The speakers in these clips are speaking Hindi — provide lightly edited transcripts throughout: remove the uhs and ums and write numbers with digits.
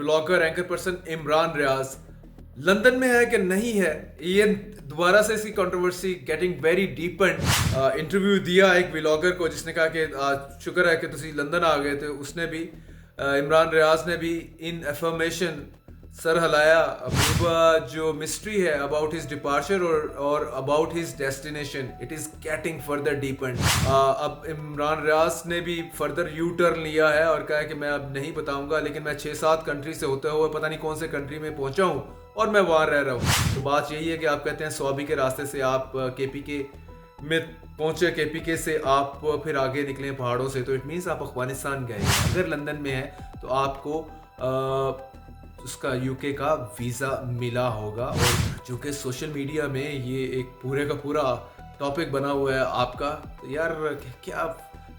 Blogger anchor person Imran Riaz London में है कि नहीं है, ये दोबारा से इसकी controversy getting very depend. Interview दिया एक व्लॉगर को जिसने कहा कि शुक्र है कि तुसी लंदन आ गए थे। उसने भी इमरान रियाज ने भी इन एफर्मेशन सर हिलाया। अब जो मिस्ट्री है अबाउट हिज डिपार्चर और about his destination, it is getting further depend. अब इमरान रियाज ने भी फर्दर यू टर्न लिया है और कहा है कि मैं अब नहीं बताऊंगा, लेकिन मैं 6-7 कंट्री से होते हुए पता नहीं कौन से कंट्री में पहुंचा हूं और मैं वहां रह रहा हूं। तो बात यही है कि आप कहते हैं स्वाबी के रास्ते से आप केपीके में पहुंचे, केपीके से आप फिर आगे निकले पहाड़ों से, तो इट मीन्स आप अफगानिस्तान गए। अगर लंदन में है तो आपको उसका यूके का वीज़ा मिला होगा। और चूँकि सोशल मीडिया में ये एक पूरे का पूरा टॉपिक बना हुआ है आपका, तो यार क्या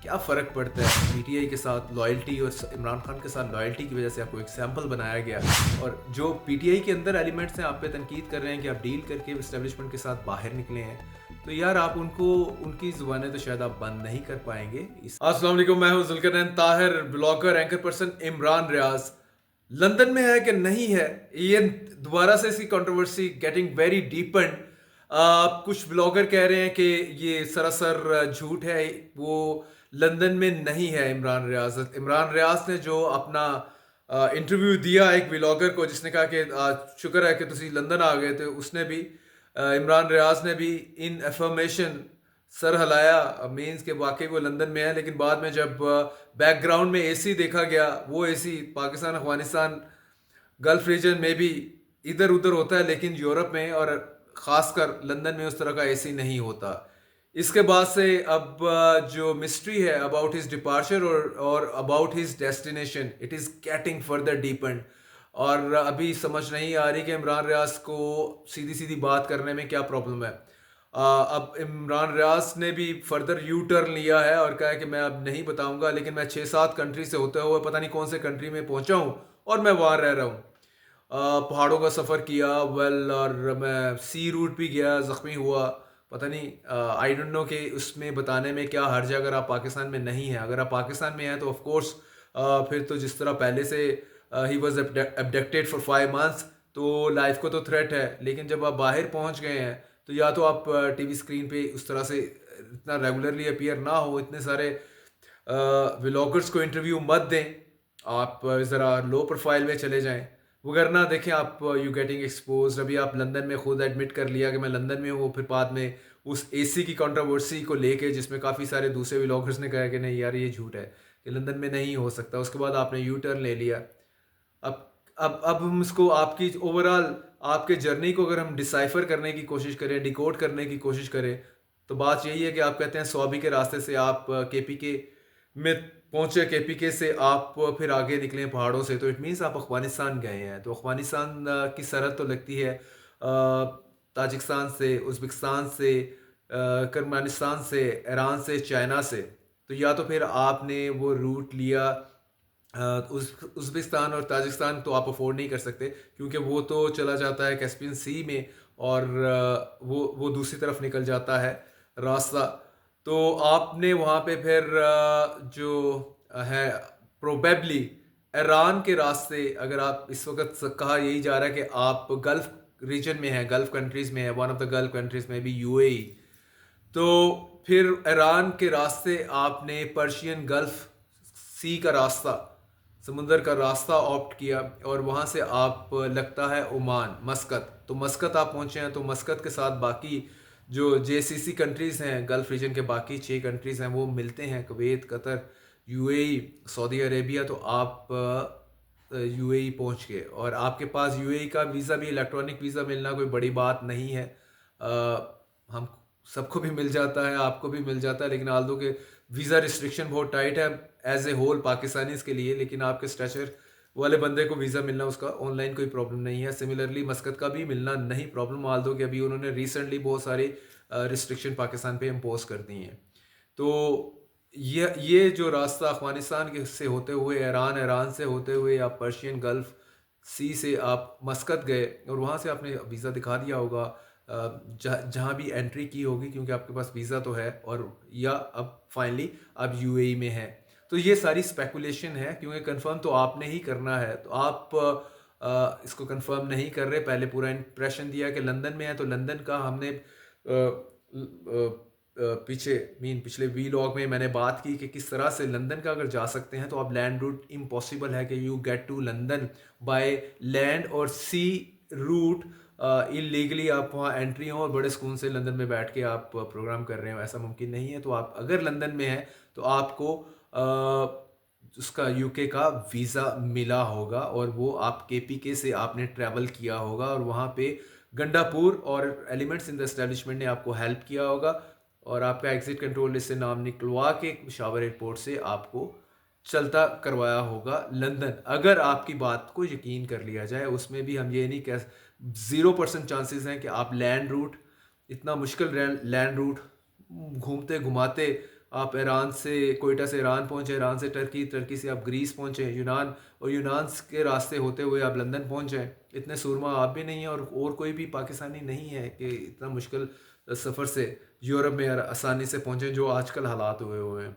क्या फ़र्क पड़ता है पीटीआई के साथ लॉयल्टी और इमरान खान के साथ लॉयल्टी की वजह से आपको एग्जाम्पल बनाया गया। और जो पीटीआई के अंदर एलिमेंट्स हैं आप पे तनकीद कर रहे हैं कि आप डील करके इस्टेब्लिशमेंट के साथ बाहर निकले हैं, तो यार आप उनको उनकी ज़ुबानें तो शायद आप बंद नहीं कर पाएंगे। अस्सलाम वालेकुम, मैं हूं Zulqarnain Tahir, blogger anchor person Imran Riaz London में है कि नहीं है, ये दोबारा से इसकी कंट्रोवर्सी गेटिंग वेरी डीपेंड। कुछ ब्लॉगर कह रहे हैं कि ये सरासर झूठ है, वो लंदन में नहीं है इमरान रियाज। इमरान रियाज ने जो अपना इंटरव्यू दिया एक ब्लॉगर को जिसने कहा कि शुक्र है कि तुसी लंदन आ गए थे। उसने भी इमरान रियाज ने भी इन एफर्मेशन सर हिलाया, मीन्स के वाकई वो लंदन में है। लेकिन बाद में जब बैकग्राउंड में एसी देखा गया, वो एसी पाकिस्तान, अफगानिस्तान, गल्फ रीजन में भी इधर उधर होता है, लेकिन यूरोप में और ख़ासकर लंदन में उस तरह का एसी नहीं होता। इसके बाद से अब जो मिस्ट्री है अबाउट हिज डिपार्चर और about his destination, it is getting further depend. और अभी समझ नहीं आ रही कि इमरान रियाज को सीधी सीधी बात करने में क्या प्रॉब्लम है। अब इमरान रियाज ने भी फर्दर यू टर्न लिया है और कहा है कि मैं अब नहीं बताऊंगा, लेकिन मैं 6-7 कंट्री से होते हुए पता नहीं कौन से कंट्री में पहुंचा हूं और मैं वहां रह रहा हूं। पहाड़ों का सफ़र किया, वेल, और मैं सी रूट भी गया, ज़ख्मी हुआ। पता नहीं, आई डोंट नो कि उसमें बताने में क्या हर्ज है अगर आप पाकिस्तान में नहीं हैं। अगर आप पाकिस्तान में हैं तो ऑफ कोर्स फिर तो जिस तरह पहले से he was abducted for 5 months, तो लाइफ को तो थ्रेट है। लेकिन जब आप बाहर पहुंच गए हैं तो या तो आप टीवी स्क्रीन पे उस तरह से इतना रेगुलरली अपीयर ना हो, इतने सारे व्लॉगर्स को इंटरव्यू मत दें, आप ज़रा लो प्रोफाइल में चले जाएं, वगरना देखें आप यू गेटिंग एक्सपोज। अभी आप लंदन में खुद एडमिट कर लिया कि मैं लंदन में हूँ, फिर बाद में उस एसी की कंट्रोवर्सी को लेके जिसमें काफ़ी सारे दूसरे व्लॉगर्स ने कहा कि नहीं यार ये झूठ है कि लंदन में नहीं हो सकता, उसके बाद आपने यू टर्न ले लिया। अब हम इसको आपकी ओवरऑल आपके जर्नी को अगर हम डिसाइफर करने की कोशिश करें, डिकोड करने की कोशिश करें, तो बात यही है कि आप कहते हैं स्वाबी के रास्ते से आप केपीके में पहुंचे, केपीके से आप फिर आगे निकले पहाड़ों से, तो इट मीन्स आप अफगानिस्तान गए हैं। तो अफगानिस्तान की सरहद तो लगती है ताजिकिस्तान से, उज़्बेकिस्तान से, कर्मानिस्तान से, ईरान से, चाइना से। तो या तो फिर आपने वो रूट लिया, उज़्बेकिस्तान और ताजिकिस्तान तो आप अफोर्ड नहीं कर सकते क्योंकि वो तो चला जाता है कैस्पियन सी में, और वो दूसरी तरफ निकल जाता है रास्ता। तो आपने वहाँ पे फिर जो है प्रोबेबली ईरान के रास्ते, अगर आप इस वक्त कहा यही जा रहा है कि आप गल्फ़ रीजन में है, गल्फ़ कंट्रीज़ में है, one of the gulf countries में भी यूएई, तो फिर ईरान के रास्ते आपने पर्शियन गल्फ़ सी का रास्ता, समुंदर का रास्ता ऑप्ट किया, और वहाँ से आप लगता है ओमान, मस्कत। तो मस्कत आप पहुँचे हैं, तो मस्कत के साथ बाकी जो जेसीसी कंट्रीज़ हैं, गल्फ़ रीजन के बाकी 6 कंट्रीज़ हैं, वो मिलते हैं, Kuwait, Qatar, UAE, Saudi Arabia. तो आप यूएई पहुँच गए और आपके पास यूएई का वीज़ा भी, इलेक्ट्रॉनिक वीज़ा मिलना कोई बड़ी बात नहीं है। हम सबको भी मिल जाता है, आपको भी मिल जाता है, लेकिन आल्दो के वीज़ा रिस्ट्रिक्शन बहुत टाइट है एज ए होल पाकिस्तानीज़ के लिए, लेकिन आपके स्टैचर वाले बंदे को वीज़ा मिलना उसका ऑनलाइन कोई प्रॉब्लम नहीं है। सिमिलरली मस्कत का भी मिलना नहीं प्रॉब्लम, आल्दो कि अभी उन्होंने रिसेंटली बहुत सारी रिस्ट्रिक्शन पाकिस्तान पे इम्पोज कर दी हैं। तो ये जो रास्ता अफगानिस्तान के से होते हुए ईरान, ईरान से होते हुए आप पर्शियन गल्फ़ सी से आप मस्कत गए, और वहाँ से आपने वीज़ा दिखा दिया होगा जहाँ भी एंट्री की होगी, क्योंकि आपके पास वीज़ा तो है, और या अब फाइनली आप यूएई में हैं। तो ये सारी स्पेकुलेशन है, क्योंकि कंफर्म तो आपने ही करना है। तो आप इसको कंफर्म नहीं कर रहे, पहले पूरा इंप्रेशन दिया कि लंदन में है। तो लंदन का हमने पिछले वीलॉग में मैंने बात की कि किस तरह से लंदन का अगर जा सकते हैं तो आप लैंड रूट इम्पॉसिबल है कि you get to London by land और सी रूट। इलीगली आप वहाँ एंट्री हो और बड़े सुकून से लंदन में बैठ के आप प्रोग्राम कर रहे हो, ऐसा मुमकिन नहीं है। तो आप अगर लंदन में हैं तो आपको उसका यूके का वीज़ा मिला होगा और वो आप केपीके से आपने ट्रैवल किया होगा और वहाँ पे गंडापुर और एलिमेंट्स इन द एस्टेब्लिशमेंट ने आपको हेल्प किया होगा और आपका एग्जिट कंट्रोल लिस्ट से नाम निकलवा के पेशावर एयरपोर्ट से आपको चलता करवाया होगा लंदन। अगर आपकी बात को यकीन कर लिया जाए, उसमें भी हम ये नहीं कह 0% चांसेस हैं कि आप लैंड रूट, इतना मुश्किल लैंड रूट घूमते घुमाते आप ईरान से, कोयटा से ईरान पहुंचे, ईरान से टर्की, टर्की से आप ग्रीस पहुंचे, यूनान, और यूनान के रास्ते होते हुए आप लंदन पहुंचे। इतने सूरमा आप भी नहीं हैं और कोई भी पाकिस्तानी नहीं है कि इतना मुश्किल सफ़र से यूरोप में आसानी से पहुंचे जो आजकल हालात हुए हैं।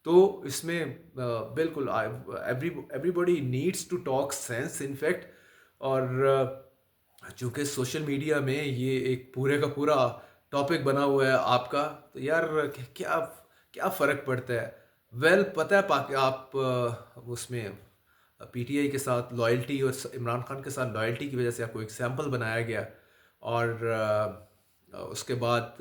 तो इसमें बिल्कुल everybody needs to talk sense in fact. और चूंकि सोशल मीडिया में ये एक पूरे का पूरा टॉपिक बना हुआ है आपका, तो यार क्या क्या फ़र्क पड़ता है। पता है आप उसमें पीटीआई के साथ लॉयल्टी और इमरान खान के साथ लॉयल्टी की वजह से आपको एग्जाम्पल बनाया गया और उसके बाद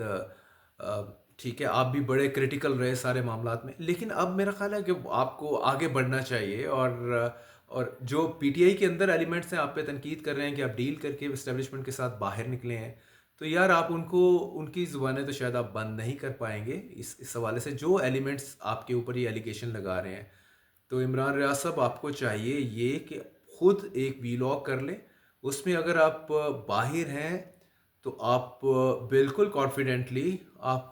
ठीक है आप भी बड़े क्रिटिकल रहे सारे मामलात में, लेकिन अब मेरा ख्याल है कि आपको आगे बढ़ना चाहिए। और जो पीटीआई के अंदर एलिमेंट्स हैं आप पे तनकीद कर रहे हैं कि आप डील करके इस्टेब्लिशमेंट के साथ बाहर निकले हैं, तो यार आप उनको, उनकी ज़ुबानें तो शायद आप बंद नहीं कर पाएंगे इस हवाले से जो एलिमेंट्स आपके ऊपर ये एलिगेशन लगा रहे हैं। तो इमरान रियाज साहब आपको चाहिए ये कि खुद एक वीलॉग कर लें, उसमें अगर आप बाहिर हैं तो आप बिल्कुल कॉन्फिडेंटली आप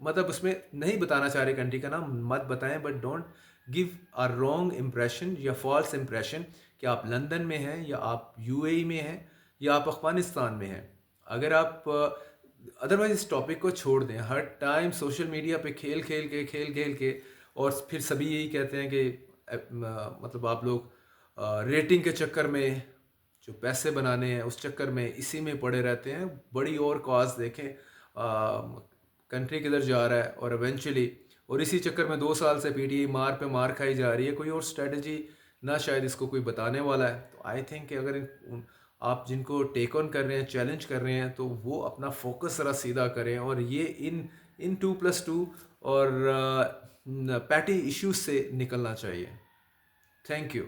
मतलब उसमें नहीं बताना चाह रहे कंट्री का नाम मत बताएं, but don't give a wrong impression या फॉल्स इम्प्रेशन कि आप लंदन में हैं या आप यूएई में हैं या आप अफगानिस्तान में हैं। अगर आप अदरवाइज इस टॉपिक को छोड़ दें, हर टाइम सोशल मीडिया पे खेल खेल के और फिर सभी यही कहते हैं कि मतलब आप लोग रेटिंग के चक्कर में, जो पैसे बनाने हैं उस चक्कर में इसी में पड़े रहते हैं। बड़ी और कॉज देखें कंट्री किधर जा रहा है और इवेंचुअली, और इसी चक्कर में 2 साल से पीटीआई मार पे मार खाई जा रही है, कोई और स्ट्रेटजी ना शायद इसको कोई बताने वाला है। तो आई थिंक कि अगर आप जिनको टेक ऑन कर रहे हैं, चैलेंज कर रहे हैं, तो वो अपना फोकस ज़रा सीधा करें और ये इन 2+2 और पैटी इश्यूज से निकलना चाहिए। Thank you.